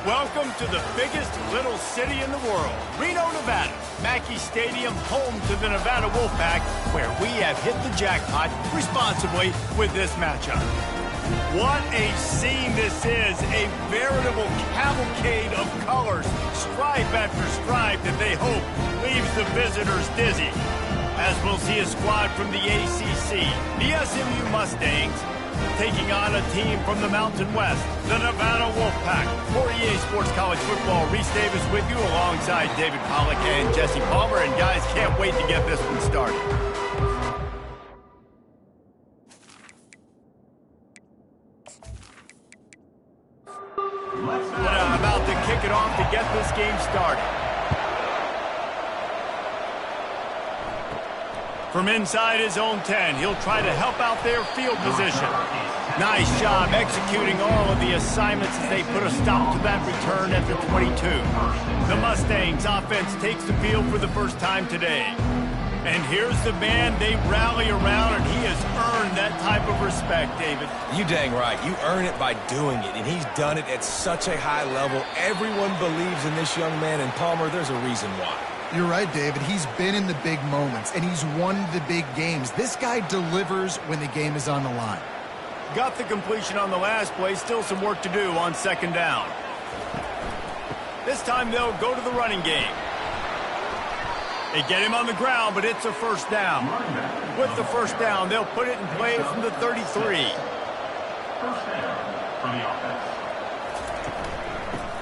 Welcome to the biggest little city in the world, Reno, Nevada. Mackey Stadium, home to the Nevada Wolfpack, where we have hit the jackpot responsibly with this matchup. What a scene this is, a veritable cavalcade of colors, stripe after stripe that they hope leaves the visitors dizzy. As we'll see a squad from the ACC, the SMU Mustangs, taking on a team from the Mountain West, the Nevada Wolfpack. For EA Sports College Football, Reese Davis with you alongside David Pollack and Jesse Palmer. And guys, can't wait to get this one started. About to kick it off to get this game started. From inside his own 10, he'll try to help out their field position. Nice job executing all of the assignments as they put a stop to that return at the 22. The Mustangs offense takes the field for the first time today. And here's the man they rally around, and he has earned that type of respect, David. You dang right. You earn it by doing it, and he's done it at such a high level. Everyone believes in this young man, and Palmer, there's a reason why. You're right, David. He's been in the big moments, and he's won the big games. This guy delivers when the game is on the line. Got the completion on the last play. Still some work to do on second down. This time they'll go to the running game. They get him on the ground, but it's a first down. With the first down, they'll put it in play from the 33. First down for the offense.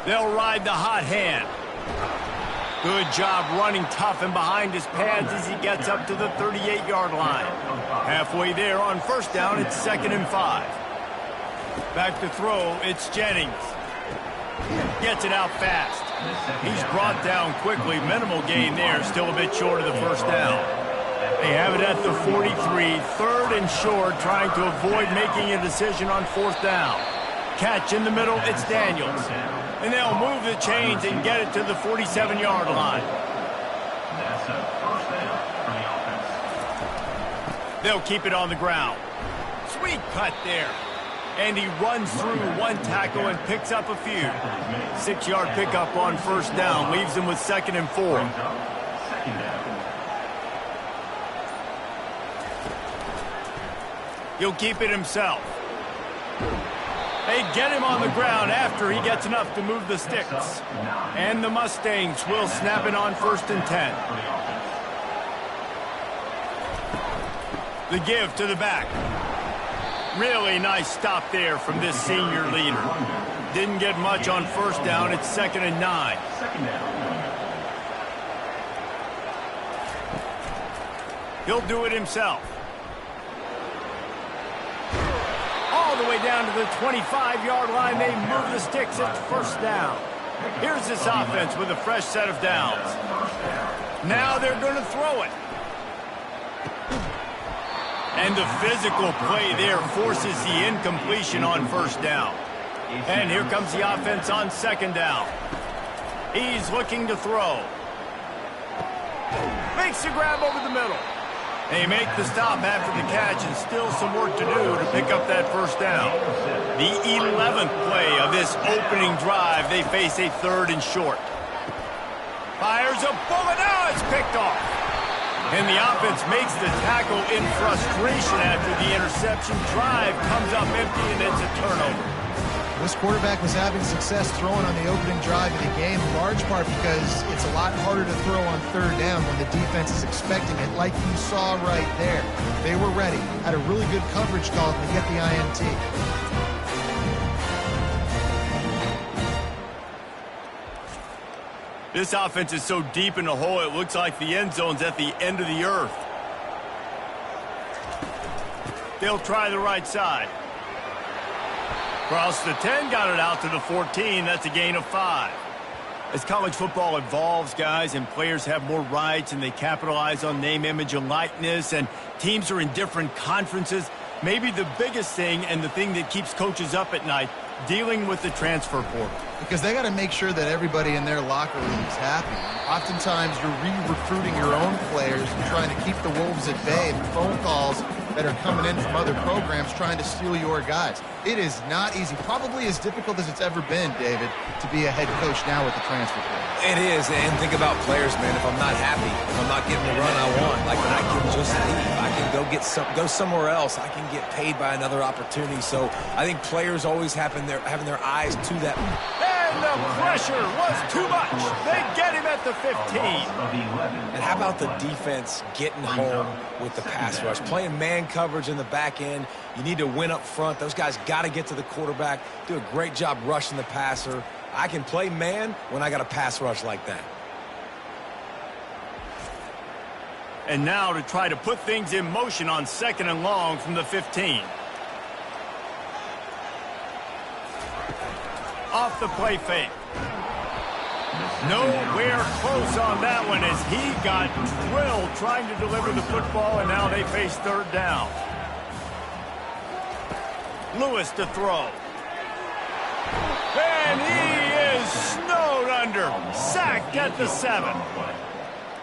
They'll ride the hot hand. Good job running tough and behind his pads as he gets up to the 38-yard line. Halfway there on first down, it's 2nd and 5. Back to throw, it's Jennings. Gets it out fast. He's brought down quickly. Minimal gain there, still a bit short of the first down. They have it at the 43, 3rd and short, trying to avoid making a decision on 4th down. Catch in the middle, it's Daniels. And they'll move the chains and get it to the 47-yard line. That's a first down for the offense. They'll keep it on the ground. Sweet cut there. And he runs through one tackle and picks up a few. 6-yard pickup on first down, leaves him with 2nd and 4. Second down. He'll keep it himself. They get him on the ground after he gets enough to move the sticks. And the Mustangs will snap it on 1st and 10. The give to the back. Really nice stop there from this senior leader. Didn't get much on first down. It's 2nd and 9. Second down. He'll do it himself. All the way down to the 25-yard line. They move the sticks at first down. Here's this offense with a fresh set of downs. Now they're going to throw it. And the physical play there forces the incompletion on first down. And here comes the offense on 2nd down. He's looking to throw. Makes the grab over the middle. They make the stop after the catch, and still some work to do to pick up that first down. The 11th play of this opening drive, they face a 3rd and short. Fires a bullet. Now it's picked off. And the offense makes the tackle in frustration after the interception. Drive comes up empty, and it's a turnover. This quarterback was having success throwing on the opening drive of the game, in large part because it's a lot harder to throw on 3rd down when the defense is expecting it, like you saw right there. They were ready, had a really good coverage call to get the INT. This offense is so deep in the hole, it looks like the end zone's at the end of the earth. They'll try the right side. Across the 10, got it out to the 14. That's a gain of 5. As college football evolves, guys, and players have more rights and they capitalize on name, image, and likeness, and teams are in different conferences, maybe the biggest thing and the thing that keeps coaches up at night, dealing with the transfer portal. Because they got to make sure that everybody in their locker room is happy. Oftentimes, you're re-recruiting your own players and trying to keep the Wolves at bay, and phone calls that are coming in from other programs trying to steal your guys. It is not easy. Probably as difficult as it's ever been, David, to be a head coach now with the transfer portal. It is, and think about players, man. If I'm not happy, if I'm not getting the run I want, like I can just leave. I can go somewhere else. I can get paid by another opportunity. So I think players always having their eyes to that. And the pressure was too much. They get him at the 15. And how about the defense getting home with the pass rush? Playing man coverage in the back end. You need to win up front. Those guys got to get to the quarterback, do a great job rushing the passer. I can play man when I got a pass rush like that. And now to try to put things in motion on 2nd and long from the 15. Off the play fake. Nowhere close on that one as he got drilled trying to deliver the football, and now they face 3rd down. Lewis to throw. And he is snowed under. Sacked at the 7.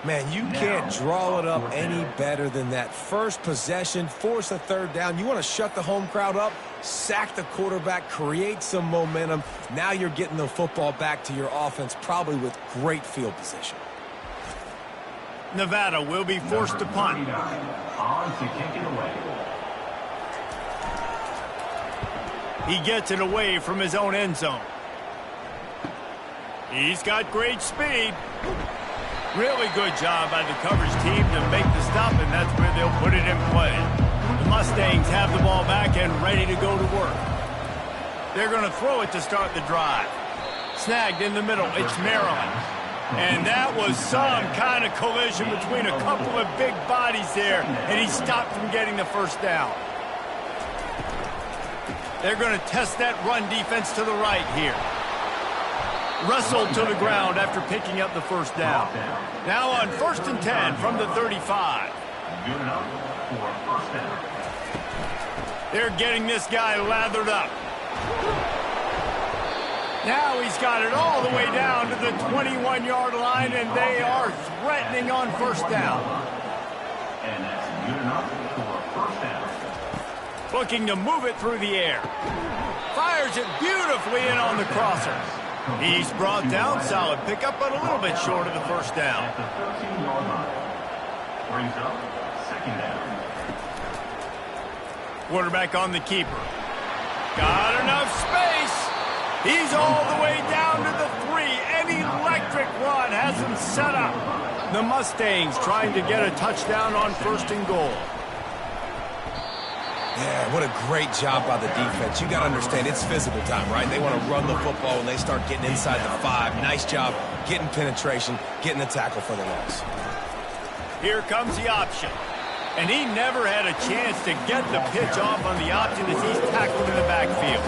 Man, you can't draw it up any better than that. First possession, force a 3rd down. You want to shut the home crowd up, sack the quarterback, create some momentum. Now you're getting the football back to your offense, probably with great field position. Nevada will be forced to punt. On to kick it away. He gets it away from his own end zone. He's got great speed. Really good job by the coverage team to make the stop, and that's where they'll put it in play. The Mustangs have the ball back and ready to go to work. They're going to throw it to start the drive. Snagged in the middle. It's Maryland. And that was some kind of collision between a couple of big bodies there, and he stopped from getting the 1st down. They're going to test that run defense to the right here. Wrestled to the ground after picking up the 1st down. Now on 1st and 10 from the 35. Good enough for 1st down. They're getting this guy lathered up. Now he's got it all the way down to the 21-yard line, and they are threatening on 1st down. And that's good enough for 1st down. Looking to move it through the air. Fires it beautifully in on the crosser. He's brought down. Solid pickup, but a little bit short of the 1st down. At the 13-yard line. Brings up 2nd down. Quarterback on the keeper. Got enough space. He's all the way down to the 3. An electric run has him set up. The Mustangs trying to get a touchdown on 1st and goal. Yeah, what a great job by the defense. You got to understand, it's physical time, right? They want to run the football when they start getting inside the 5. Nice job getting penetration, getting the tackle for the loss. Here comes the option. And he never had a chance to get the pitch off on the option as he's tackled in the backfield.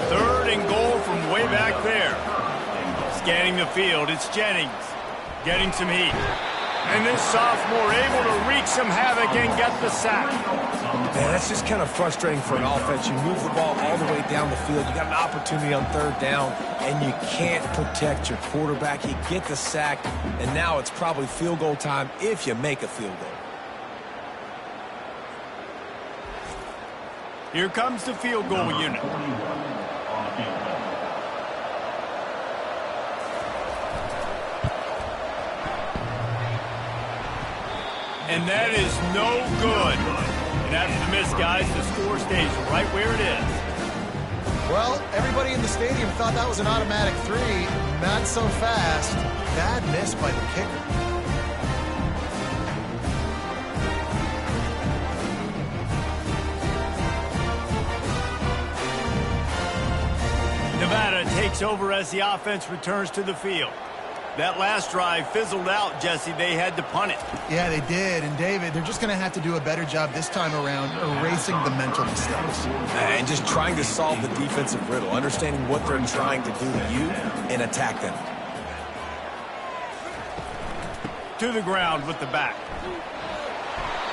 3rd and goal from way back there. Scanning the field, it's Jennings. Getting some heat. And this sophomore able to wreak some havoc and get the sack. Man, that's just kind of frustrating for an offense. You move the ball all the way down the field. You got an opportunity on 3rd down, and you can't protect your quarterback. You get the sack, and now it's probably field goal time if you make a field goal. Here comes the field goal unit. And that is no good. And after the miss, guys, the score stays right where it is. Well, everybody in the stadium thought that was an automatic 3. Not so fast. Bad miss by the kicker. Nevada takes over as the offense returns to the field. That last drive fizzled out, Jesse. They had to punt it. Yeah, they did. And, David, they're just going to have to do a better job this time around erasing the mental mistakes. And just trying to solve the defensive riddle, understanding what they're trying to do to you and attack them. To the ground with the back.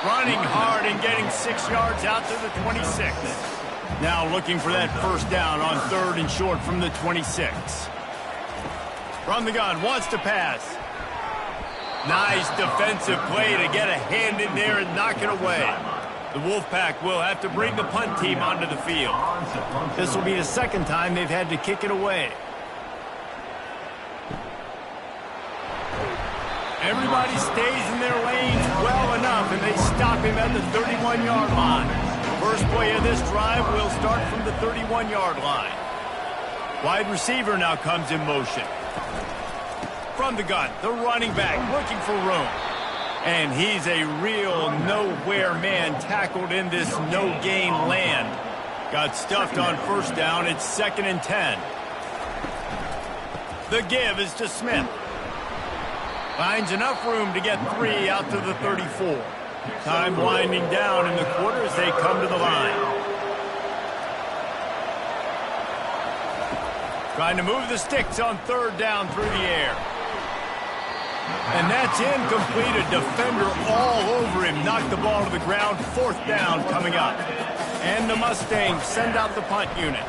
Running hard and getting 6 yards out to the 26. Now looking for that 1st down on 3rd and short from the 26. From the gun, wants to pass. Nice defensive play to get a hand in there and knock it away. The Wolfpack will have to bring the punt team onto the field. This will be the second time they've had to kick it away. Everybody stays in their lanes well enough, and they stop him at the 31-yard line. First play of this drive will start from the 31-yard line. Wide receiver now comes in motion. From the gun, the running back looking for room. And he's a real nowhere man tackled in this no-gain land. Got stuffed on first down. It's 2nd and 10. The give is to Smith. Finds enough room to get 3 out to the 34. Time winding down in the quarter as they come to the line. Trying to move the sticks on 3rd down through the air. And that's incomplete. A defender all over him. Knocked the ball to the ground. 4th down coming up. And the Mustangs send out the punt unit.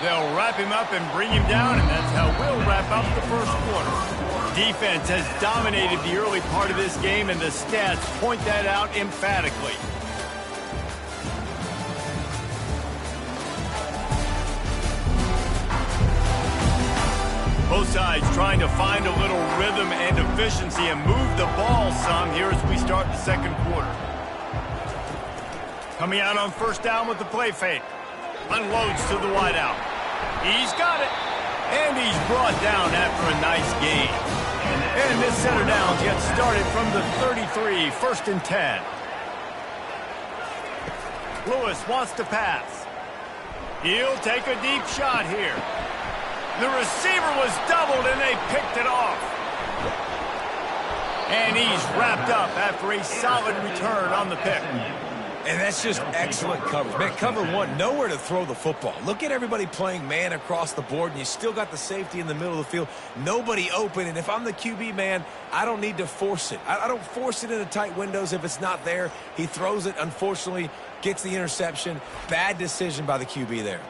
They'll wrap him up and bring him down, and that's how we'll wrap up the first quarter. Defense has dominated the early part of this game, and the stats point that out emphatically. Both sides trying to find a little rhythm and efficiency and move the ball some here as we start the second quarter. Coming out on first down with the play fake. Unloads to the wideout. He's got it. And he's brought down after a nice gain. And this center down gets started from the 33, 1st and 10. Lewis wants to pass. He'll take a deep shot here. The receiver was doubled and they picked it off. And he's wrapped up after a solid return on the pick. And that's just excellent coverage. Man, cover one, nowhere to throw the football. Look at everybody playing man across the board, and you still got the safety in the middle of the field. Nobody open, and if I'm the QB, man, I don't need to force it. I don't force it into tight windows if it's not there. He throws it, unfortunately, gets the interception. Bad decision by the QB there.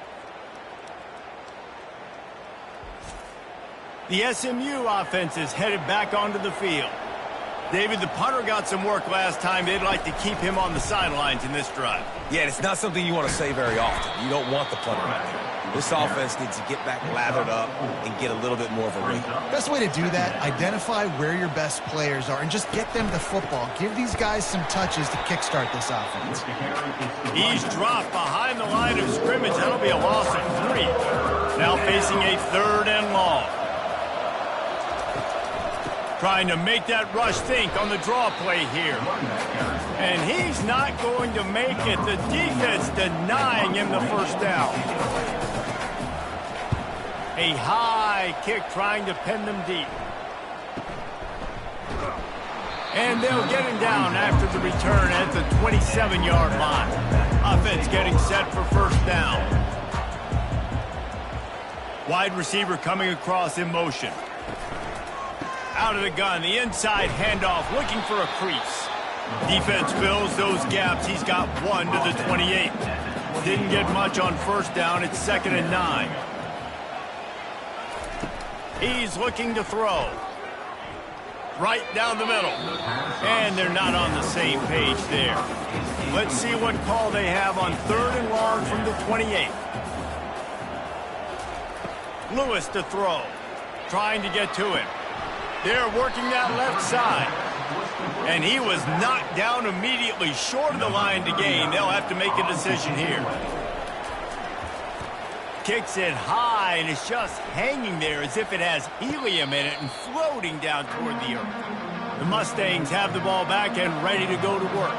The SMU offense is headed back onto the field. David, the punter got some work last time. They'd like to keep him on the sidelines in this drive. Yeah, it's not something you want to say very often. You don't want the punter out there. This offense needs to get back lathered up and get a little bit more of a rhythm. Best way to do that, identify where your best players are and just get them the football. Give these guys some touches to kickstart this offense. He's dropped behind the line of scrimmage. That'll be a loss of 3. Now facing a 3rd and long. Trying to make that rush think on the draw play here. And he's not going to make it. The defense denying him the first down. A high kick trying to pin them deep. And they'll get him down after the return at the 27-yard line. Offense getting set for first down. Wide receiver coming across in motion. Out of the gun, the inside handoff, looking for a crease. Defense fills those gaps. He's got 1 to the 28. Didn't get much on first down. It's 2nd and 9. He's looking to throw. Right down the middle. And they're not on the same page there. Let's see what call they have on 3rd and long from the 28. Lewis to throw. Trying to get to him. They're working that left side. And he was knocked down immediately, short of the line to gain. They'll have to make a decision here. Kicks it high, and it's just hanging there as if it has helium in it and floating down toward the earth. The Mustangs have the ball back and ready to go to work.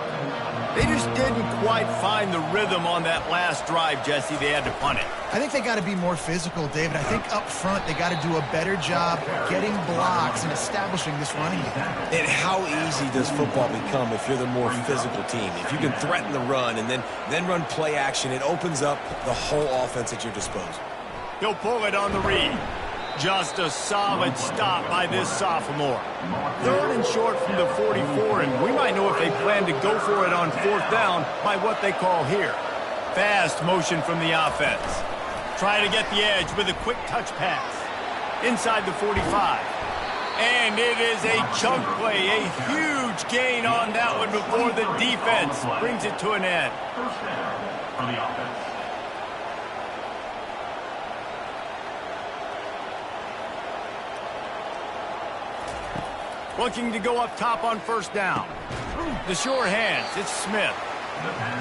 They just didn't quite find the rhythm on that last drive, Jesse. They had to punt it. I think they got to be more physical, David. I think up front they got to do a better job getting blocks and establishing this running game. And how easy does football become if you're the more physical team? If you can threaten the run and then run play action, it opens up the whole offense at your disposal. He'll pull it on the read. Just a solid stop by this sophomore. 3rd and short from the 44, and we might know if they plan to go for it on 4th down by what they call here. Fast motion from the offense. Try to get the edge with a quick touch pass. Inside the 45. And it is a chunk play, a huge gain on that one before the defense brings it to an end. First down for the offense. Looking to go up top on first down. The sure hands, it's Smith.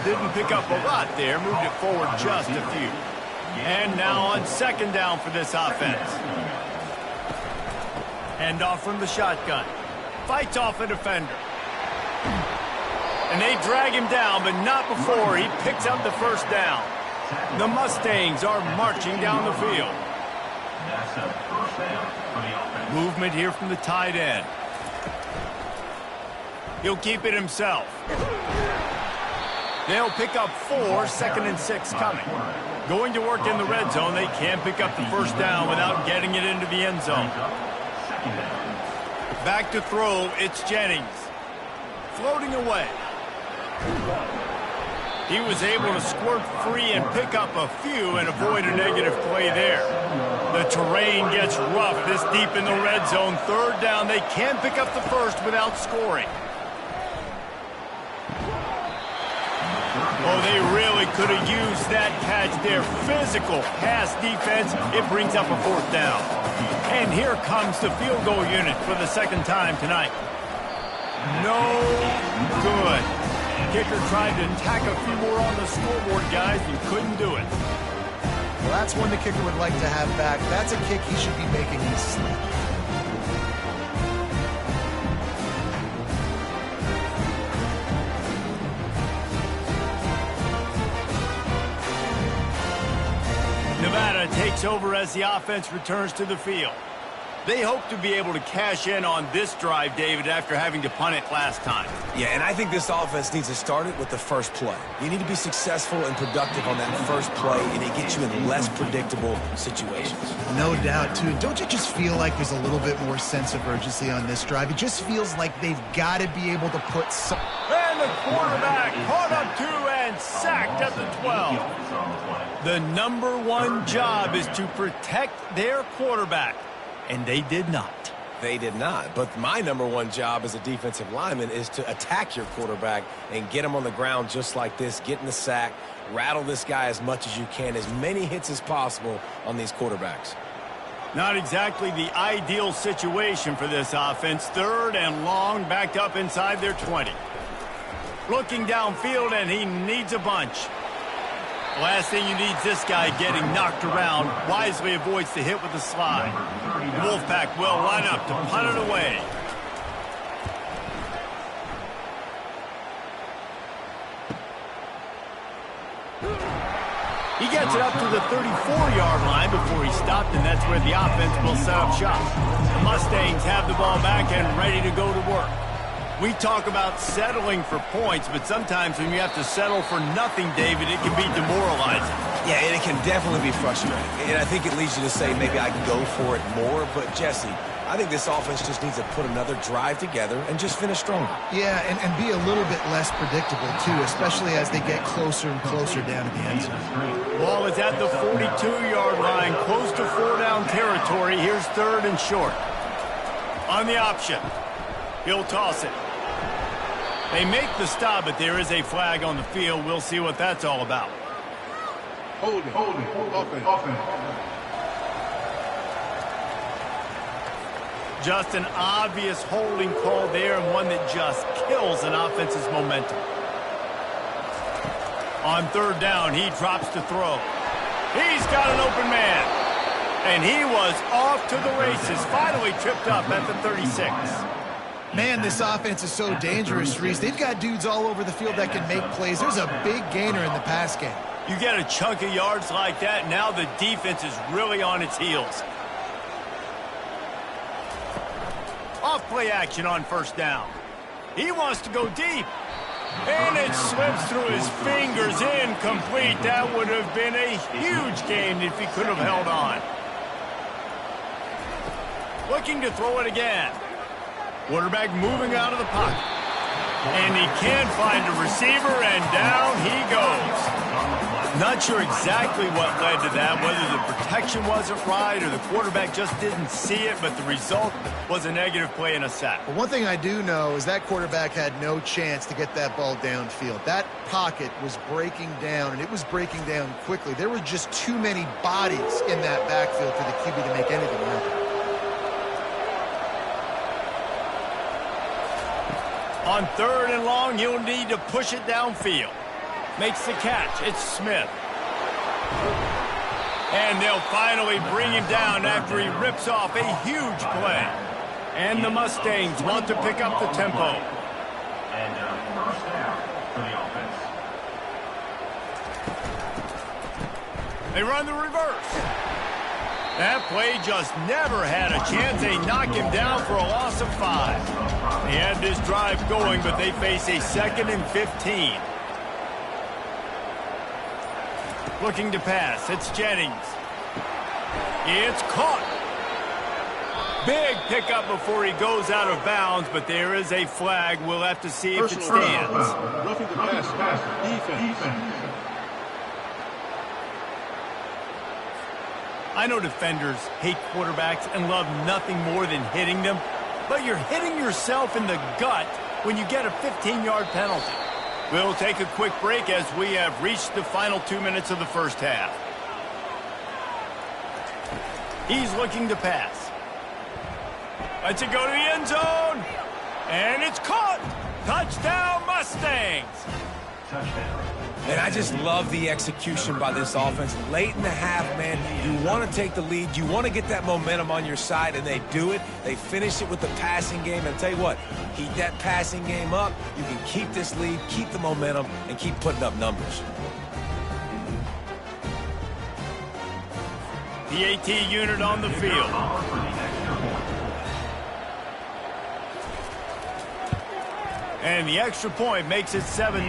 Didn't pick up a lot there, moved it forward just a few. And now on second down for this offense. Hand off from the shotgun. Fights off a defender. And they drag him down, but not before he picks up the first down. The Mustangs are marching down the field. That's a first down for the offense. Movement here from the tight end. He'll keep it himself. They'll pick up 4, 2nd and 6 coming. Going to work in the red zone, they can't pick up the first down without getting it into the end zone. Back to throw, it's Jennings. Floating away. He was able to squirt free and pick up a few and avoid a negative play there. The terrain gets rough this deep in the red zone. Third down, they can't pick up the first without scoring. Oh, they really could have used that catch there. Physical pass defense. It brings up a fourth down. And here comes the field goal unit for the second time tonight. No good. Kicker tried to tack a few more on the scoreboard, guys, and couldn't do it. Well, that's one the kicker would like to have back. That's a kick he should be making in his sleep. Nevada takes over as the offense returns to the field. They hope to be able to cash in on this drive, David, after having to punt it last time. Yeah, and I think this offense needs to start it with the first play. You need to be successful and productive on that first play, and it gets you in less predictable situations. No doubt, too. Don't you just feel like there's a little bit more sense of urgency on this drive? It just feels like they've got to be able to put some... And the quarterback caught up to and sacked at the 12. The number one job is to protect their quarterback. And they did not. They did not. But my number one job as a defensive lineman is to attack your quarterback and get him on the ground just like this, get in the sack, rattle this guy as much as you can, as many hits as possible on these quarterbacks. Not exactly the ideal situation for this offense. Third and long, backed up inside their 20. Looking downfield, and he needs a bunch. Last thing you need is this guy getting knocked around. Wisely avoids the hit with the slide. The Wolfpack will line up to punt it away. He gets it up to the 34-yard line before he stopped, and that's where the offense will set up shop. The Mustangs have the ball back and ready to go to work. We talk about settling for points, but sometimes when you have to settle for nothing, David, it can be demoralizing. Yeah, and it can definitely be frustrating. And I think it leads you to say maybe I can go for it more. But, Jesse, I think this offense just needs to put another drive together and just finish stronger. Yeah, and be a little bit less predictable, too, especially as they get closer and closer down to the end zone. Ball is at the 42-yard line, close to 4-down territory. Here's third and short. On the option, he'll toss it. They make the stop, but there is a flag on the field. We'll see what that's all about. Hold it. Offense. Just an obvious holding call there, and one that just kills an offense's momentum. On third down, he drops to throw. He's got an open man. And he was off to the races, finally tripped up at the 36. Man, this offense is so dangerous, Reese. They've got dudes all over the field that can make plays. There's a big gainer in the pass game. You get a chunk of yards like that, now the defense is really on its heels. Off play action on first down. He wants to go deep. And it slips through his fingers, incomplete. That would have been a huge gain if he could have held on. Looking to throw it again. Quarterback moving out of the pocket. And he can't find a receiver, and down he goes. Not sure exactly what led to that, whether the protection wasn't right or the quarterback just didn't see it, but the result was a negative play and a sack. But one thing I do know is that quarterback had no chance to get that ball downfield. That pocket was breaking down, and it was breaking down quickly. There were just too many bodies in that backfield for the QB to make anything happen. On 3rd and long, he'll need to push it downfield. Makes the catch. It's Smith. And they'll finally bring him down after he rips off a huge play. And the Mustangs want to pick up the tempo. And first down for the offense. They run the reverse. That play just never had a chance. They knock him down for a loss of 5. They had this drive going, but they face a 2nd and 15. Looking to pass. It's Jennings. It's caught. Big pickup before he goes out of bounds, but there is a flag. We'll have to see if it stands. Roughing the passer. Defense. I know defenders hate quarterbacks and love nothing more than hitting them, but you're hitting yourself in the gut when you get a 15-yard penalty. We'll take a quick break as we have reached the final 2 minutes of the first half. He's looking to pass. Lets it go to the end zone. And it's caught. Touchdown, Mustangs. Touchdown. And I just love the execution by this offense. Late in the half, man, you want to take the lead. You want to get that momentum on your side, and they do it. They finish it with the passing game. And I'll tell you what, keep that passing game up. You can keep this lead, keep the momentum, and keep putting up numbers. The AT unit on the field. And the extra point makes it 7-0.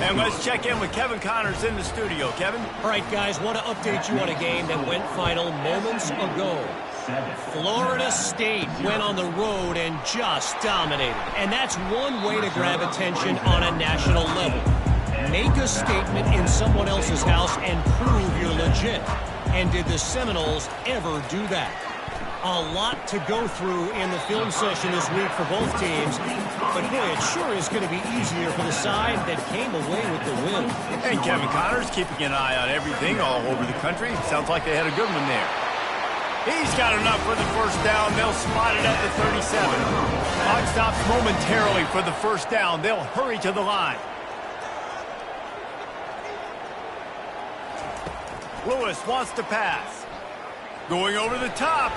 And let's check in with Kevin Connors in the studio. Kevin? All right, guys, want to update you on a game that went final moments ago. Florida State went on the road and just dominated. And that's one way to grab attention on a national level. Make a statement in someone else's house and prove you're legit. And did the Seminoles ever do that? A lot to go through in the film session this week for both teams. But, boy, it sure is going to be easier for the side that came away with the win. And Kevin Connors keeping an eye on everything all over the country. Sounds like they had a good one there. He's got enough for the first down. They'll spot it at the 37. Clock stops momentarily for the first down. They'll hurry to the line. Lewis wants to pass. Going over the top.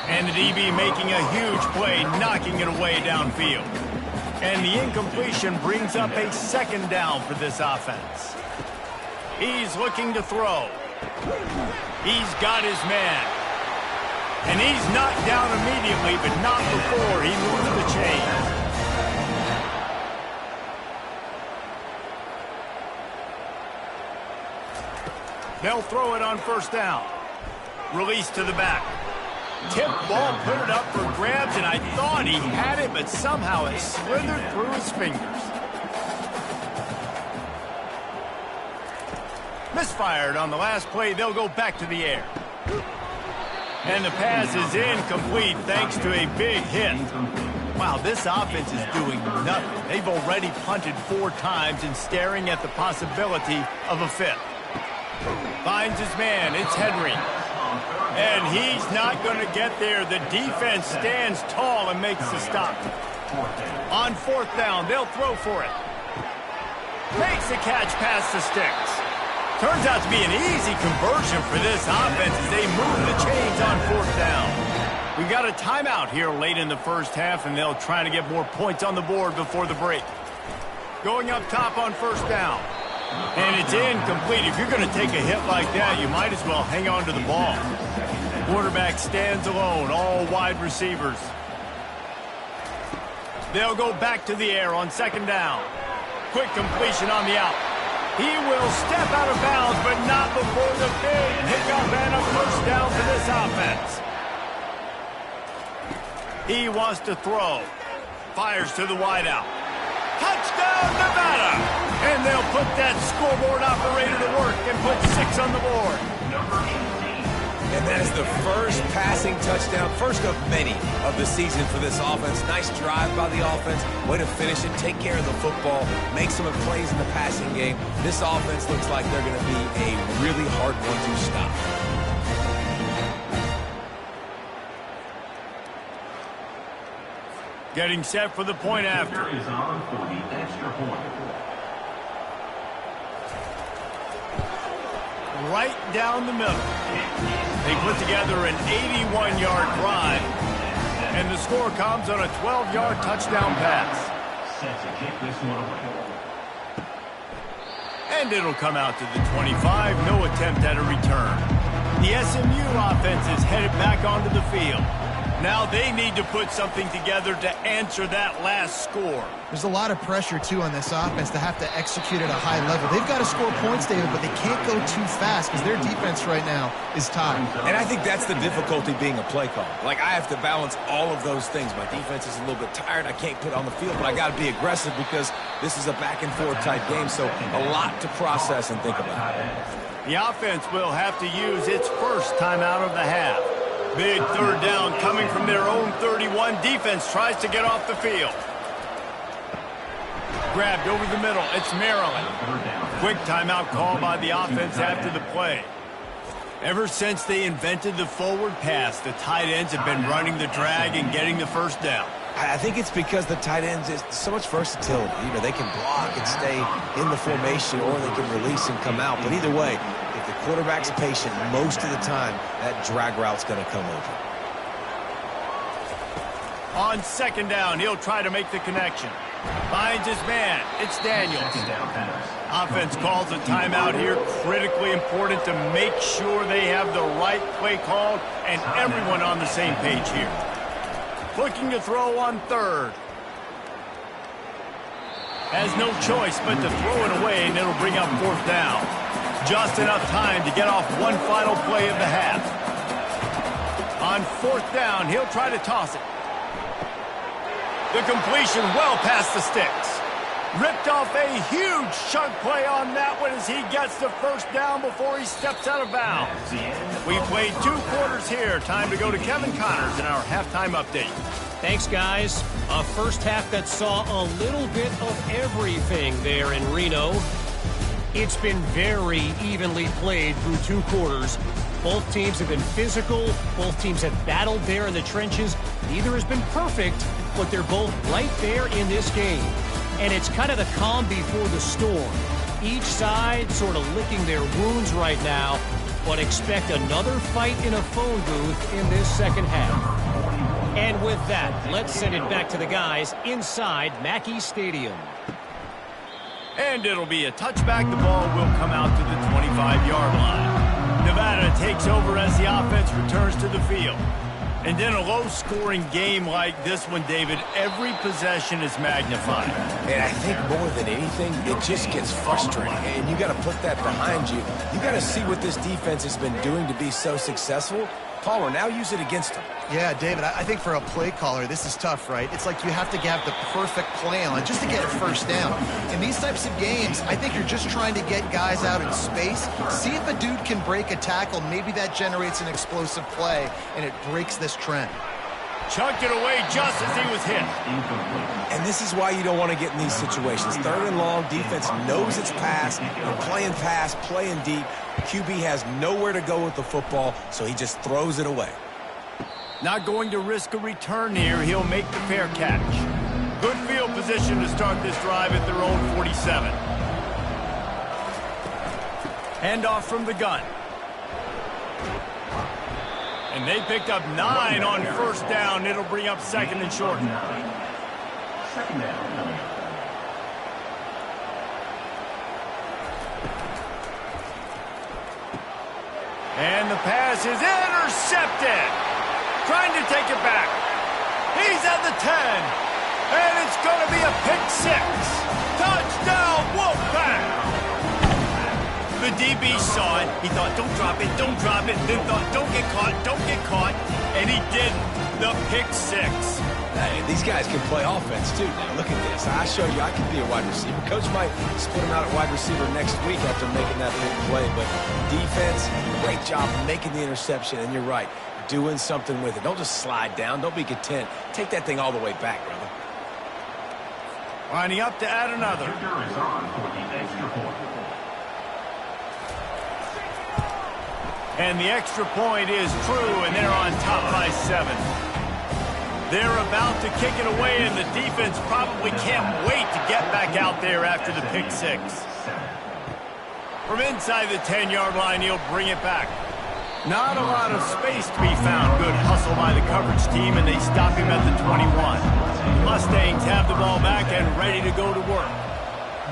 And the DB making a huge play, knocking it away downfield. And the incompletion brings up a 2nd down for this offense. He's looking to throw. He's got his man. And he's knocked down immediately, but not before he moves the chains. They'll throw it on first down. Release to the back. Tip ball, put it up for grabs, and I thought he had it, but somehow it slithered through his fingers. Misfired on the last play. They'll go back to the air. And the pass is incomplete thanks to a big hit. Wow, this offense is doing nothing. They've already punted 4 times and staring at the possibility of a 5th. Finds his man. It's Henry. And he's not going to get there. The defense stands tall and makes the stop. On 4th down, they'll throw for it. Makes the catch past the sticks. Turns out to be an easy conversion for this offense as they move the chains on 4th down. We've got a timeout here late in the first half, and they'll try to get more points on the board before the break. Going up top on 1st down. And it's incomplete. If you're going to take a hit like that, you might as well hang on to the ball. Quarterback stands alone, all wide receivers. They'll go back to the air on 2nd down. Quick completion on the out. He will step out of bounds, but not before the big hiccup and a first down for this offense. He wants to throw. Fires to the wideout. Touchdown, Nevada! And they'll put that scoreboard operator to work and put 6 on the board. And that is the first passing touchdown, first of many of the season for this offense. Nice drive by the offense. Way to finish it, take care of the football, make some plays in the passing game. This offense looks like they're going to be a really hard one to stop. Getting set for the point after. Is on for the extra point. Right down the middle. They put together an 81-yard drive, and the score comes on a 12-yard touchdown pass. Set to kick this one away. And it'll come out to the 25. No attempt at a return. The SMU offense is headed back onto the field. Now they need to put something together to answer that last score. There's a lot of pressure, too, on this offense to have to execute at a high level. They've got to score points, David, but they can't go too fast because their defense right now is tired. And I think that's the difficulty being a play caller. Like, I have to balance all of those things. My defense is a little bit tired. I can't put on the field, but I got to be aggressive because this is a back-and-forth type game, so a lot to process and think about. The offense will have to use its first timeout of the half. Big third down coming from their own 31. Defense tries to get off the field. Grabbed over the middle. It's Maryland. Quick timeout call by the offense after the play. Ever since they invented the forward pass, the tight ends have been running the drag and getting the first down. I think it's because the tight ends is so much versatility. You know, they can block and stay in the formation, or they can release and come out. But either way, if the quarterback's patient most of the time, that drag route's going to come over. On second down, he'll try to make the connection. Finds his man. It's Daniels. Offense calls a timeout here. Critically important to make sure they have the right play called and everyone on the same page here. Looking to throw on third. Has no choice but to throw it away, and it'll bring up fourth down. Just enough time to get off one final play of the half. On fourth down, he'll try to toss it. The completion well past the sticks. Ripped off a huge chunk play on that one as he gets the first down before he steps out of bounds. We played 2 quarters here. Time to go to Kevin Connors in our halftime update. Thanks, guys. A first half that saw a little bit of everything there in Reno. It's been very evenly played through 2 quarters. Both teams have been physical. Both teams have battled there in the trenches. Neither has been perfect, but they're both right there in this game. And it's kind of the calm before the storm. Each side sort of licking their wounds right now, but expect another fight in a phone booth in this second half. And with that, let's send it back to the guys inside Mackey Stadium. And it'll be a touchback. The ball will come out to the 25-yard line. Nevada takes over as the offense returns to the field. And in a low-scoring game like this one, David, every possession is magnified. And I think more than anything, it just gets frustrating. And you got to put that behind you. You got to see what this defense has been doing to be so successful. Palmer, now use it against them. Yeah, David, I think for a play caller, this is tough, right? It's like you have to have the perfect play on just to get a first down. In these types of games, I think you're just trying to get guys out in space, see if a dude can break a tackle. Maybe that generates an explosive play, and it breaks this trend. Chucked it away just as he was hit. And this is why you don't want to get in these situations. Third and long, defense knows its pass. They're playing pass, playing deep. QB has nowhere to go with the football, so he just throws it away. Not going to risk a return here. He'll make the fair catch. Good field position to start this drive at their own 47. Handoff from the gun. And they picked up 9 on first down. It'll bring up second and short. Second down. And the pass is intercepted. Trying to take it back. He's at the 10. And it's going to be a pick 6. Touchdown, Wolfpack. The DB saw it. He thought, don't drop it, don't drop it. Then thought, don't get caught, don't get caught. And he didn't. The pick 6. these guys can play offense, too. Now, look at this. I show you I can be a wide receiver. Coach might split him out at wide receiver next week after making that big play. But defense, great job making the interception. And you're right, doing something with it. Don't just slide down. Don't be content. Take that thing all the way back, brother. Lining up to add another. And the extra point is true, and they're on top by 7. They're about to kick it away, and the defense probably can't wait to get back out there after the pick 6. From inside the 10-yard line, he'll bring it back. Not a lot of space to be found. Good hustle by the coverage team, and they stop him at the 21. The Mustangs have the ball back and ready to go to work.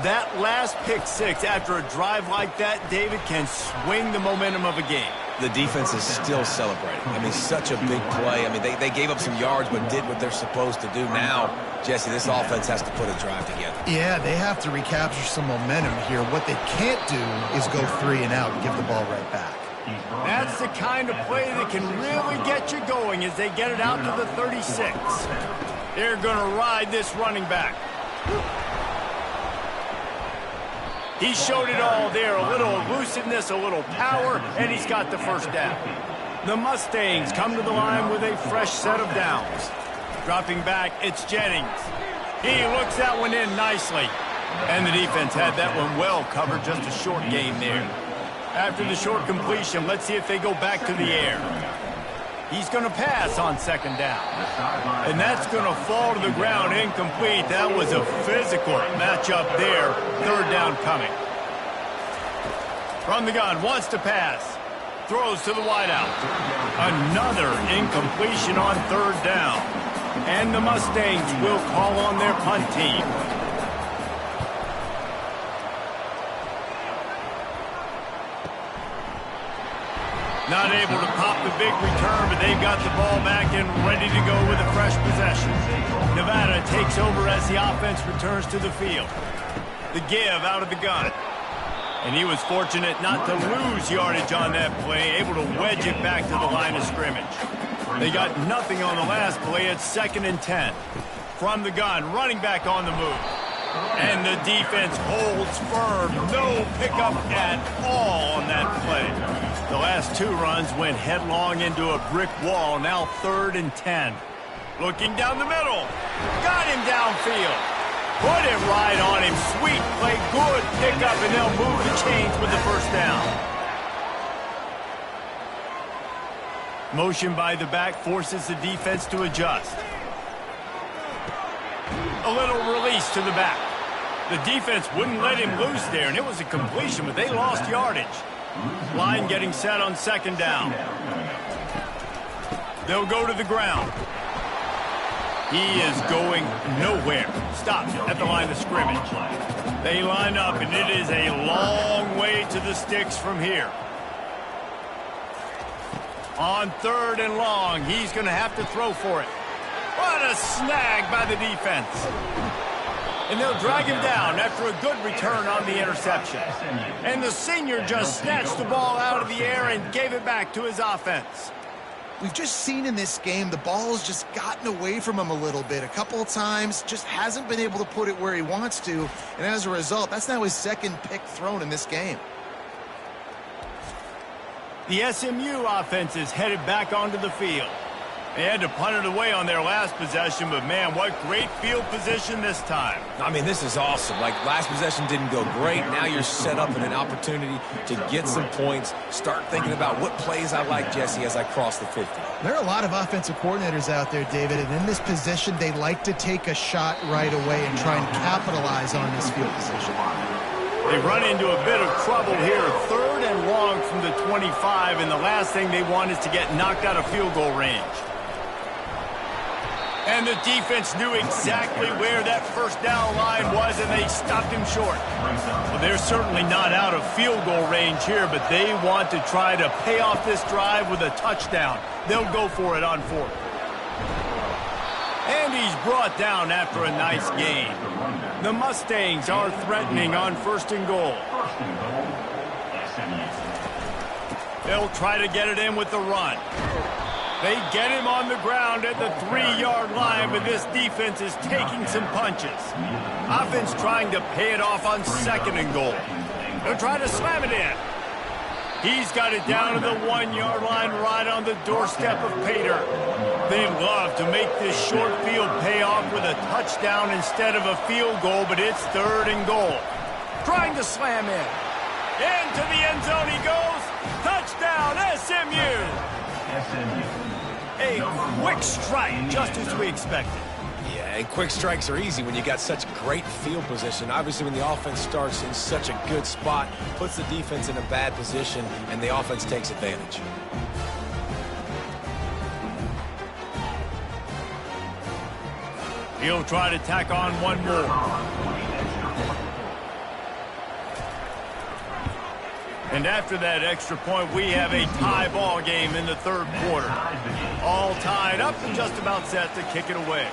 That last pick 6 after a drive like that, David, can swing the momentum of a game. The defense is still celebrating. I mean, such a big play. I mean, they gave up some yards but did what they're supposed to do. Now, Jesse, this offense has to put a drive together. Yeah, they have to recapture some momentum here. What they can't do is go 3 and out and give the ball right back. That's the kind of play that can really get you going as they get it out to the 36. They're going to ride this running back. He showed it all there, a little elusiveness, a little power, and he's got the first down. The Mustangs come to the line with a fresh set of downs. Dropping back, it's Jennings. He looks that one in nicely. And the defense had that one well covered, just a short gain there. After the short completion, let's see if they go back to the air. He's going to pass on 2nd down. And that's going to fall to the ground incomplete. That was a physical matchup there. 3rd down coming. From the gun, wants to pass. Throws to the wideout. Another incompletion on 3rd down. And the Mustangs will call on their punt team. Not able to pop the big return, but they've got the ball back and ready to go with a fresh possession. Nevada takes over as the offense returns to the field. The give out of the gun. And he was fortunate not to lose yardage on that play, able to wedge it back to the line of scrimmage. They got nothing on the last play. It's 2nd and 10. From the gun, running back on the move. And the defense holds firm. No pickup at all on that play. The last 2 runs went headlong into a brick wall. Now 3rd and 10. Looking down the middle. Got him downfield. Put it right on him. Sweet play. Good pickup, and they'll move the chains with the first down. Motion by the back forces the defense to adjust. A little release to the back. The defense wouldn't let him loose there, and it was a completion, but they lost yardage. Line getting set on 2nd down. They'll go to the ground. He is going nowhere. Stopped at the line of scrimmage. They line up, and it is a long way to the sticks from here. On 3rd and long, he's going to have to throw for it. What a snag by the defense. And they'll drag him down after a good return on the interception. And the senior just snatched the ball out of the air and gave it back to his offense. We've just seen in this game the ball has just gotten away from him a little bit. A couple of times, just hasn't been able to put it where he wants to. And as a result, that's now his 2nd pick thrown in this game. The SMU offense is headed back onto the field. They had to punt it away on their last possession, but man, what great field position this time. I mean, this is awesome. Like, last possession didn't go great. Now you're set up in an opportunity to get some points. Start thinking about what plays I like, Jesse, as I cross the 50. There are a lot of offensive coordinators out there, David, and in this position, they like to take a shot right away and try and capitalize on this field position. They run into a bit of trouble here. 3rd and long from the 25, and the last thing they want is to get knocked out of field goal range. And the defense knew exactly where that first down line was, and they stopped him short. Well, they're certainly not out of field goal range here, but they want to try to pay off this drive with a touchdown. They'll go for it on 4th. And he's brought down after a nice gain. The Mustangs are threatening on 1st and goal. They'll try to get it in with the run. They get him on the ground at the 3-yard line, but this defense is taking some punches. Offense trying to pay it off on 2nd and goal. They'll try to slam it in. He's got it down to the 1-yard line right on the doorstep of Pater. They'd love to make this short field pay off with a touchdown instead of a field goal, but it's 3rd and goal. Trying to slam in. Into the end zone he goes. Touchdown, SMU. A quick strike, just as we expected. Yeah, and quick strikes are easy when you got such great field position. Obviously, when the offense starts in such a good spot, puts the defense in a bad position, and the offense takes advantage. He'll try to tack on one more. And after that extra point, we have a tie ball game in the 3rd quarter. All tied up and just about set to kick it away.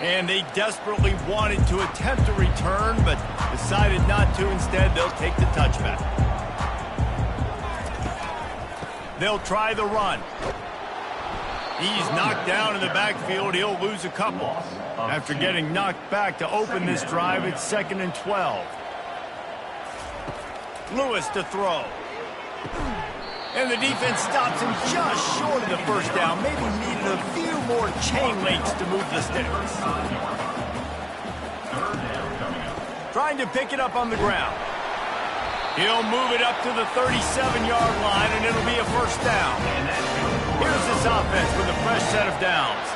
And they desperately wanted to attempt a return, but decided not to. Instead, they'll take the touchback. They'll try the run. He's knocked down in the backfield. He'll lose a couple. After getting knocked back to open this drive, it's 2nd and 12. Lewis to throw. And the defense stops him just short of the first down. Maybe needed a few more chain links to move the sticks. Trying to pick it up on the ground. He'll move it up to the 37-yard line, and it'll be a 1st down. Here's this offense with a fresh set of downs.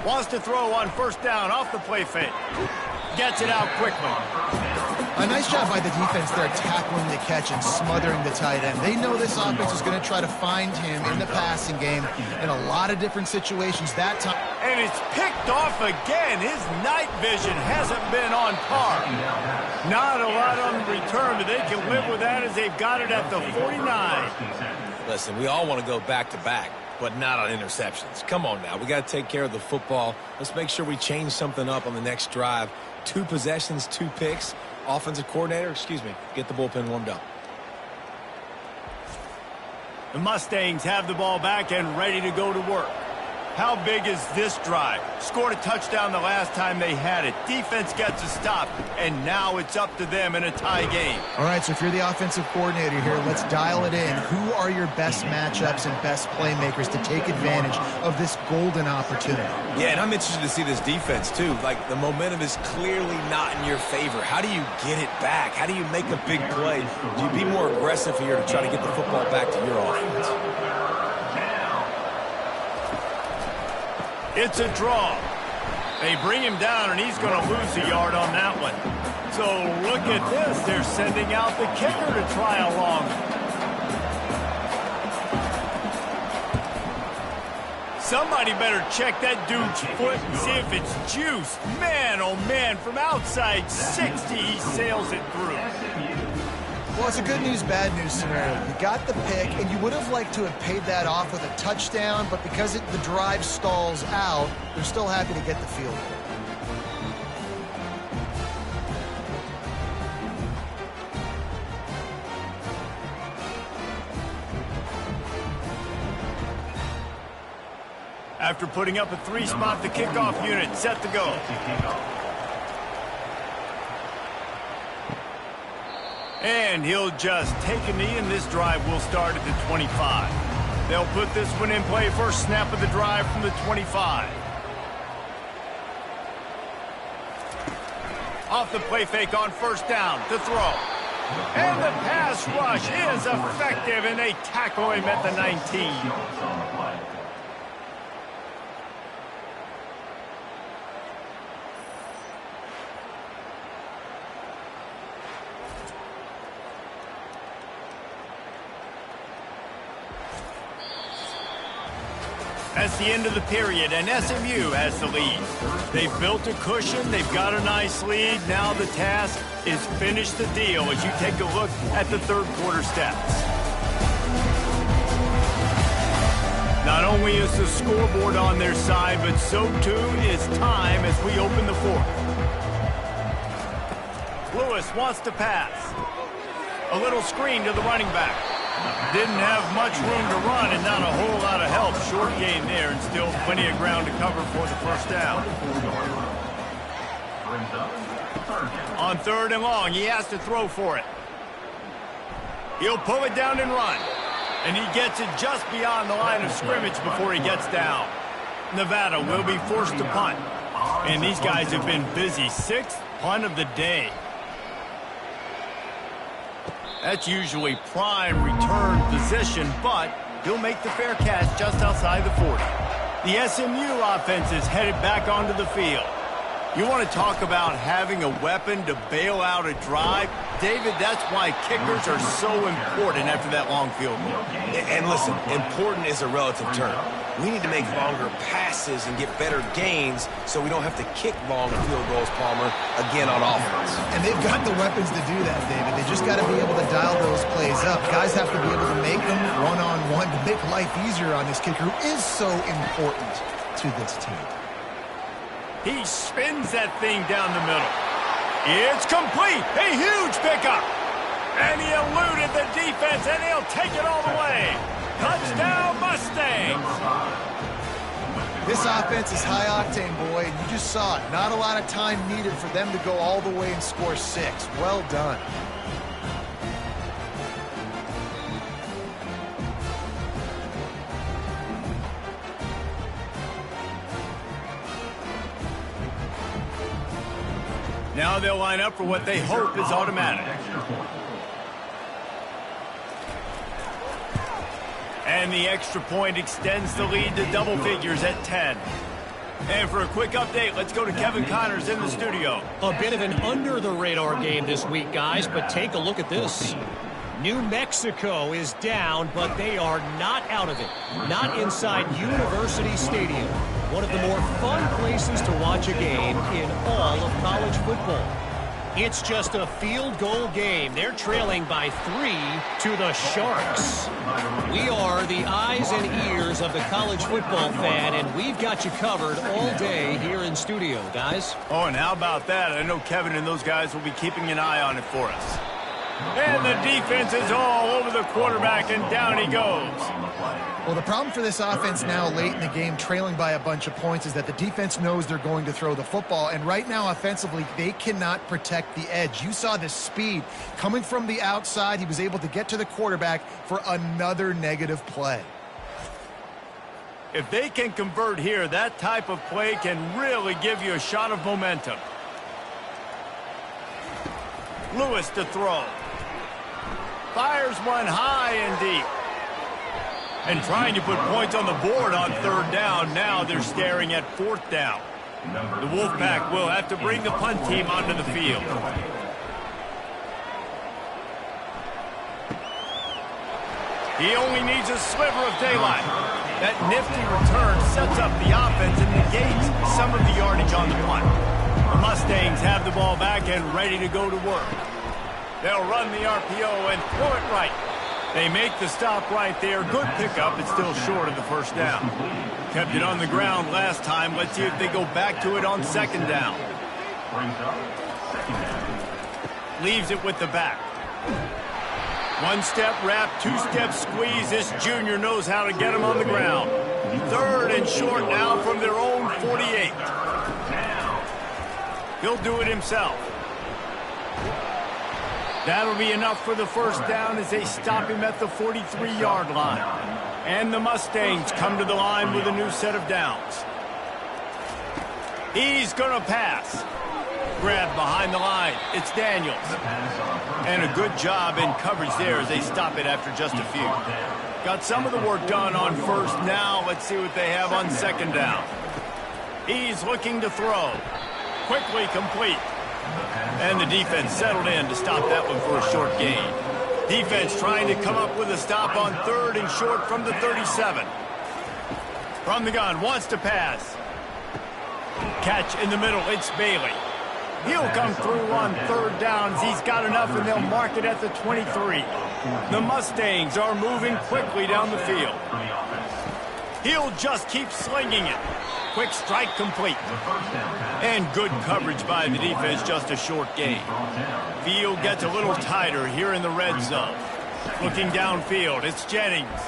Wants to throw on 1st down off the play fake. Gets it out quickly. A nice job by the defense there tackling the catch and smothering the tight end. They know this offense is going to try to find him in the passing game in a lot of different situations that time. And it's picked off again. His night vision hasn't been on par. Not a lot on the return, but they can live with that as they've got it at the 49. Listen, we all want to go back-to-back, but not on interceptions. Come on now. We got to take care of the football. Let's make sure we change something up on the next drive. 2 possessions, 2 picks. Offensive coordinator, get the bullpen warmed up. The Mustangs have the ball back and ready to go to work. How big is this drive? Scored a touchdown the last time they had it. Defense gets a stop, and now it's up to them in a tie game. All right, so if you're the offensive coordinator here, let's dial it in. Who are your best matchups and best playmakers to take advantage of this golden opportunity? Yeah, and I'm interested to see this defense, too. Like, the momentum is clearly not in your favor. How do you get it back? How do you make a big play? Do you be more aggressive here to try to get the football back to your offense? It's a draw. They bring him down, and he's going to lose a yard on that one. So look at this. They're sending out the kicker to try a long one. Somebody better check that dude's foot and see if it's juice. Man, oh man, from outside 60, he sails it through. Well, it's a good news, bad news scenario. You got the pick, and you would have liked to have paid that off with a touchdown, but because the drive stalls out, they're still happy to get the field goal. After putting up a 3-spot, the kickoff unit set to go. And he'll just take a knee, and this drive will start at the 25. They'll put this one in play first snap of the drive from the 25. Off the play fake on 1st down to throw. And the pass rush is effective, and they tackle him at the 19. That's the end of the period, and SMU has the lead. They've built a cushion. They've got a nice lead. Now the task is finish the deal as you take a look at the 3rd quarter stats. Not only is the scoreboard on their side, but so too is time as we open the 4th. Lewis wants to pass. A little screen to the running back. Didn't have much room to run and not a whole lot of help. Short gain there and still plenty of ground to cover for the first down. On 3rd and long, he has to throw for it. He'll pull it down and run. And he gets it just beyond the line of scrimmage before he gets down. Nevada will be forced to punt. And these guys have been busy. 6th punt of the day. That's usually prime return position, but he'll make the fair catch just outside the 40. The SMU offense is headed back onto the field. You want to talk about having a weapon to bail out a drive? David, that's why kickers are so important after that long field goal. And listen, important is a relative term. We need to make longer passes and get better gains so we don't have to kick long field goals, Palmer, again on offense. And they've got the weapons to do that, David. They just got to be able to dial those plays up. Guys have to be able to make them one-on-one to make life easier on this kicker who is so important to this team. He spins that thing down the middle. It's complete. A huge pickup. And he eluded the defense, and he'll take it all the way. Touchdown, Mustangs. This offense is high octane, boy, and you just saw it. Not a lot of time needed for them to go all the way and score 6. Well done. Now they'll line up for what they hope is automatic. And the extra point extends the lead to double figures at 10. And for a quick update, let's go to Kevin Connors in the studio. A bit of an under-the-radar game this week, guys, but take a look at this. New Mexico is down, but they are not out of it. Not inside University Stadium, one of the more fun places to watch a game in all of college football. It's just a field goal game. They're trailing by 3 to the Sharks. We are the eyes and ears of the college football fan, and we've got you covered all day here in studio, guys. Oh, and how about that? I know Kevin and those guys will be keeping an eye on it for us. And the defense is all over the quarterback, and down he goes. Well, the problem for this offense now late in the game, trailing by a bunch of points, is that the defense knows they're going to throw the football. And right now, offensively, they cannot protect the edge. You saw the speed coming from the outside. He was able to get to the quarterback for another negative play. If they can convert here, that type of play can really give you a shot of momentum. Lewis to throw. Fires one high and deep. And trying to put points on the board on 3rd down. Now they're staring at 4th down. The Wolfpack will have to bring the punt team onto the field. He only needs a sliver of daylight. That nifty return sets up the offense and negates some of the yardage on the punt. The Mustangs have the ball back and ready to go to work. They'll run the RPO and throw it right. They make the stop right there. Good pickup. It's still short of the 1st down. Kept it on the ground last time. Let's see if they go back to it on 2nd down. Leaves it with the back. 1-step wrap, 2-step squeeze. This junior knows how to get him on the ground. 3rd and short now from their own 48. He'll do it himself. That'll be enough for the 1st down as they stop him at the 43-yard line. And the Mustangs come to the line with a new set of downs. He's going to pass. Grab behind the line. It's Daniels. And a good job in coverage there as they stop it after just a few. Got some of the work done on 1st. Now let's see what they have on 2nd down. He's looking to throw. Quickly complete. And the defense settled in to stop that one for a short gain. Defense trying to come up with a stop on 3rd and short from the 37. From the gun, wants to pass. Catch in the middle, it's Bailey. He'll come through on 3rd downs. He's got enough, and they'll mark it at the 23. The Mustangs are moving quickly down the field. He'll just keep slinging it. Quick strike complete. And good coverage by the defense, just a short gain. Field gets a little tighter here in the red zone. Looking downfield, it's Jennings.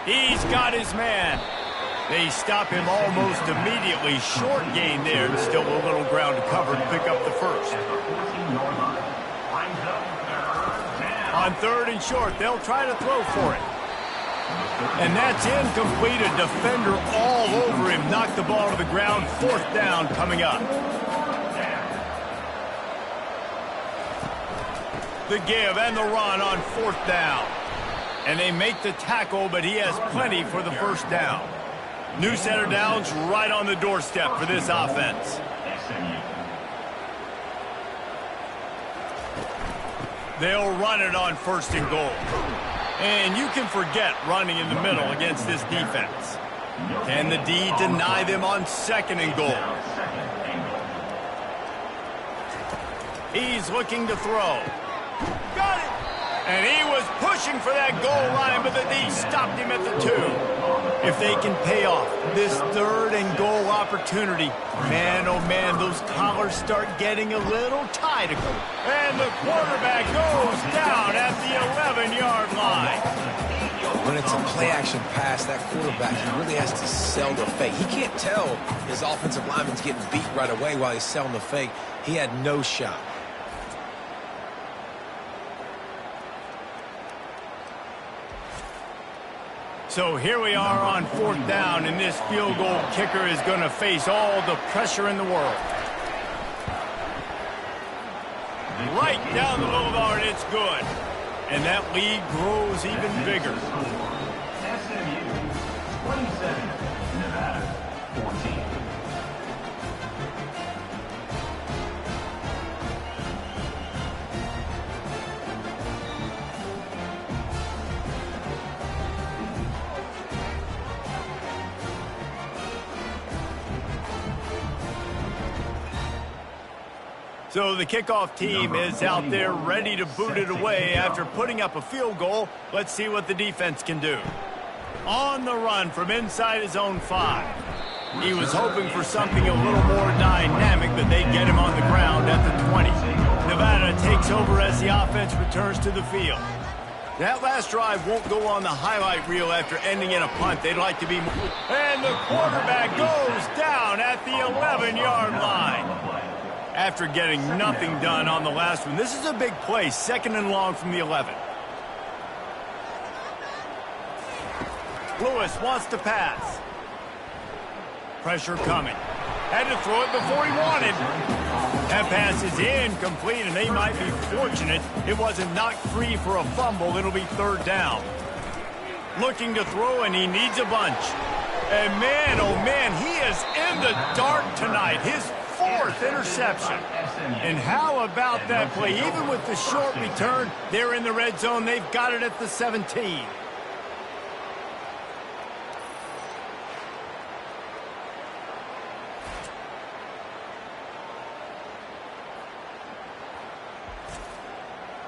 He's got his man. They stop him almost immediately. Short gain there, and still a little ground to cover to pick up the first. On 3rd and short, they'll try to throw for it. And that's incomplete. A defender all over him. Knocked the ball to the ground. 4th down coming up. The give and the run on 4th down. And they make the tackle, but he has plenty for the first down. New center downs right on the doorstep for this offense. They'll run it on 1st and goal. And you can forget running in the middle against this defense. Can the D deny them on 2nd and goal? He's looking to throw. Got it! And he was pushing for that goal line, but the D stopped him at the 2. If they can pay off this 3rd and goal opportunity, man, oh man, those collars start getting a little tighter. And the quarterback goes down at the 11-yard line. When it's a play-action pass, that quarterback, he really has to sell the fake. He can't tell his offensive lineman's getting beat right away while he's selling the fake. He had no shot. So here we are on 4th down, and this field goal kicker is going to face all the pressure in the world. Right down the boulevard, it's good. And that lead grows even bigger. SMU 27, Nevada 14. So the kickoff team is out there ready to boot it away after putting up a field goal. Let's see what the defense can do. On the run from inside his own 5. He was hoping for something a little more dynamic, but they get him on the ground at the 20. Nevada takes over as the offense returns to the field. That last drive won't go on the highlight reel after ending in a punt. They'd like to be more. And the quarterback goes down at the 11-yard line. After getting nothing done on the last one, this is a big play, 2nd and long from the 11. Lewis wants to pass. Pressure coming. Had to throw it before he wanted. That pass is incomplete, and they might be fortunate it wasn't knocked free for a fumble. It'll be 3rd down. Looking to throw, and he needs a bunch. And man, oh man, he is in the dark tonight. His 4th interception. And how about that play? Even with the short return, they're in the red zone. They've got it at the 17.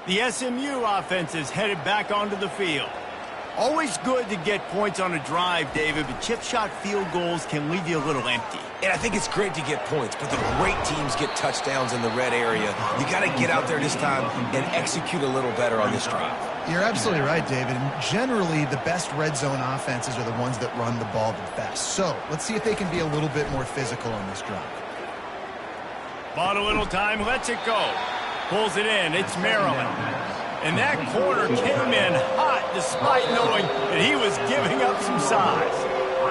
The SMU offense is headed back onto the field. Always good to get points on a drive, David, but chip shot field goals can leave you a little empty. And I think it's great to get points, but the great teams get touchdowns in the red area. You got to get out there this time and execute a little better on this drive. You're absolutely right, David. And generally, the best red zone offenses are the ones that run the ball the best. So let's see if they can be a little bit more physical on this drive. Bought a little time, lets it go. Pulls it in. It's Maryland. And that corner came in hot despite knowing that he was giving up some size.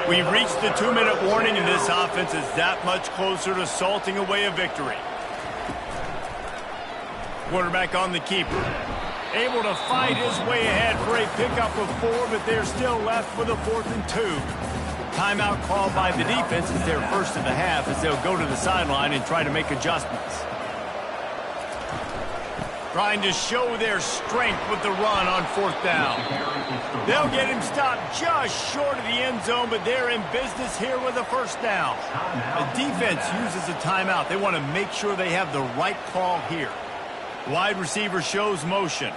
We've reached the 2-minute warning, and this offense is that much closer to salting away a victory. Quarterback on the keeper. Able to fight his way ahead for a pickup of 4, but they're still left with a 4th and 2. Timeout called by the defense is their first of the half as they'll go to the sideline and try to make adjustments. Trying to show their strength with the run on 4th down. They'll get him stopped just short of the end zone, but they're in business here with a 1st down. The defense uses a timeout. They want to make sure they have the right call here. Wide receiver shows motion.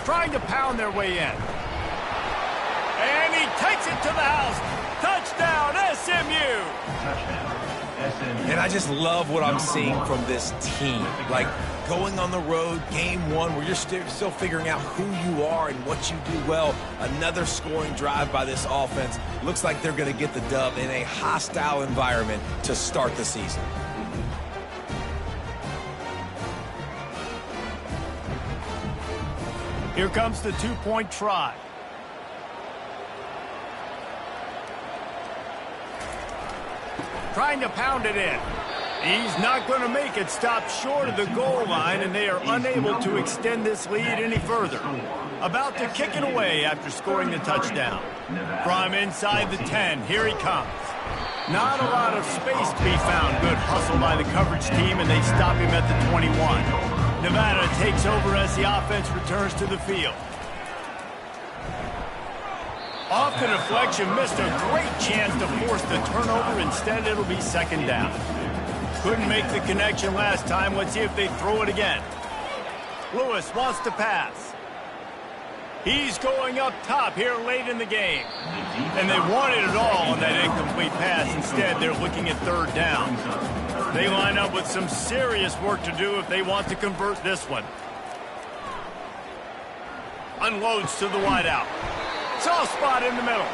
Trying to pound their way in. And he takes it to the house. Touchdown! touchdown, SMU! And I just love what I'm seeing from this team. Like, going on the road, game one, where you're still figuring out who you are and what you do well. Another scoring drive by this offense. Looks like they're going to get the dub in a hostile environment to start the season. Here comes the two-point try. Trying to pound it in. He's not going to make it. Stop short of the goal line, and they are unable to extend this lead any further. About to kick it away after scoring the touchdown. From inside the 10, here he comes. Not a lot of space to be found. Good hustle by the coverage team, and they stop him at the 21. Nevada takes over as the offense returns to the field. Off the deflection, missed a great chance to force the turnover. Instead, it'll be second down. Couldn't make the connection last time. Let's see if they throw it again. Lewis wants to pass. He's going up top here late in the game. And they wanted it all on that incomplete pass. Instead, they're looking at third down. They line up with some serious work to do if they want to convert this one. Unloads to the wideout. Soft spot in the middle.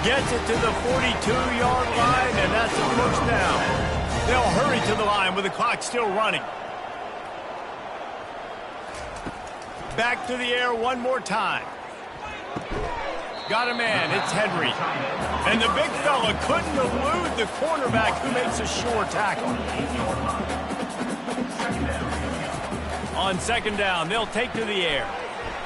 Gets it to the 42-yard line, and that's the first down. They'll hurry to the line with the clock still running. Back to the air one more time. Got a man. It's Henry. And the big fella couldn't elude the cornerback who makes a sure tackle. On second down, they'll take to the air.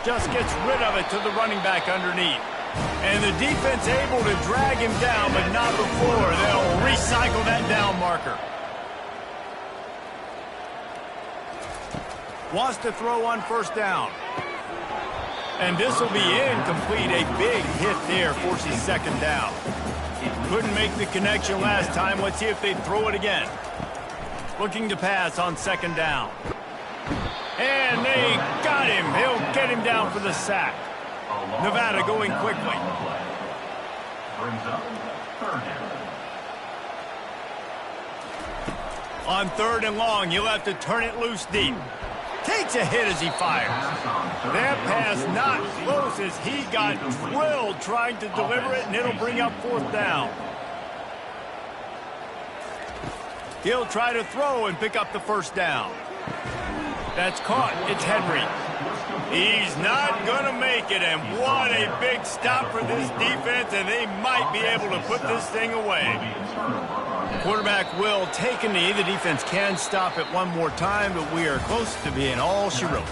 Just gets rid of it to the running back underneath. And the defense able to drag him down, but not before. They'll recycle that down marker. Wants to throw on first down. And this will be incomplete. A big hit there forces second down. Couldn't make the connection last time. Let's see if they throw it again. Looking to pass on second down. And they got him. He'll get him down for the sack. Nevada going quickly. On third and long, he'll have to turn it loose deep. Takes a hit as he fires. That pass not close as he got drilled trying to deliver it, and it'll bring up fourth down. He'll try to throw and pick up the first down. That's caught. It's Henry. He's not going to make it, and what a big stop for this defense, and they might be able to put this thing away. Quarterback will take a knee. The defense can stop it one more time, but we are close to being all she wrote.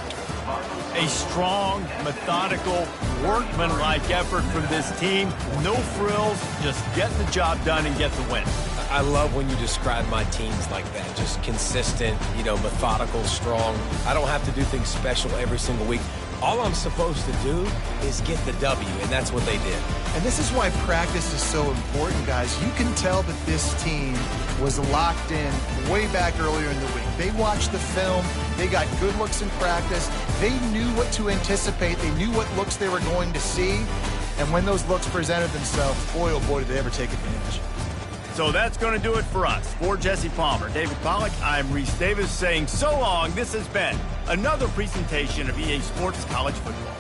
A strong, methodical, workmanlike effort from this team. No frills, just get the job done and get the win. I love when you describe my teams like that. Just consistent, methodical, strong. I don't have to do things special every single week. All I'm supposed to do is get the W, and that's what they did. And this is why practice is so important, guys. You can tell that this team was locked in way back earlier in the week. They watched the film. They got good looks in practice. They knew what to anticipate. They knew what looks they were going to see. And when those looks presented themselves, boy, oh boy, did they ever take advantage. So that's going to do it for us. For Jesse Palmer, David Pollack, I'm Reese Davis saying so long. This has been another presentation of EA Sports College Football.